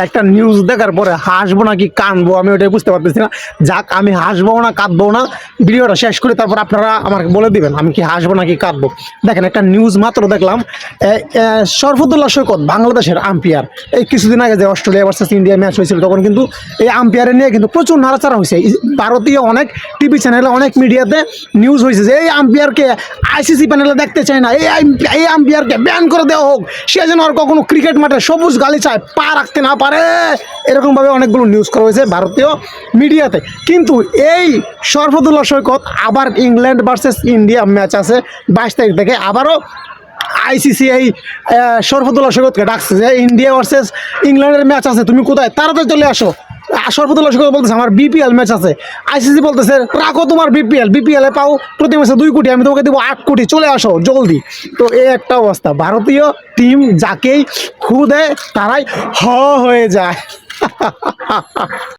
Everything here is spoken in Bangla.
একটা নিউজ দেখার পরে হাসবো নাকি কানবো আমি ওটাই বুঝতে পারতেছি না। যাক, আমি হাসবো না কাঁদবো না, ভিডিওটা শেষ করে তারপর আপনারা আমাকে বলে দিবেন আমি কি হাসবো নাকি কাঁদবো। দেখেন, একটা নিউজ মাত্র দেখলাম, শরফুদ্দৌলা সৈকত বাংলাদেশের আম্পায়ার, এই কিছুদিন আগে যে অস্ট্রেলিয়া ভার্সেস ইন্ডিয়া ম্যাচ হয়েছিল তখন কিন্তু এই আম্পায়ারে নিয়ে কিন্তু প্রচুর নাড়াচাড়া হয়েছে। ভারতীয় অনেক টিভি চ্যানেলে, অনেক মিডিয়াতে নিউজ হয়েছে যে এই আম্পায়ারকে আইসিসি প্যানেলে দেখতে চায় না, এই আম্পায়ারকে ব্যান করে দেওয়া হোক, সে যেন আর কখনো ক্রিকেট মাঠে সবুজ গালিচায় পা রাখতে না পারে। এরকমভাবে অনেকগুলো নিউজ করা হয়েছে ভারতীয় মিডিয়াতে। কিন্তু এই শরফুদ্দৌলা সৈকত আবার ইংল্যান্ড ভার্সেস ইন্ডিয়া ম্যাচ আছে 22 তারিখ থেকে, আবারও আইসিসি এই শরফুদ্দৌলা সৈকতকে ডাকছে যে ইন্ডিয়া ভার্সেস ইংল্যান্ডের ম্যাচ আছে, তুমি কোথায়, তাড়াতাড়ি চলে আসো। শরফুদ্দৌলা সৈকত বলতেছে আমার বিপিএল ম্যাচ আছে। আইসিসি বলতেছে রাখো তোমার বিপিএল এ পাও প্রতি ম্যাচে 2 কোটি, আমি তোমাকে দেবো 8 কোটি, চলে আসো জলদি। তো এই একটা অবস্থা, ভারতীয় টিম যাকেই খু দেয় তারাই হয়ে যায়।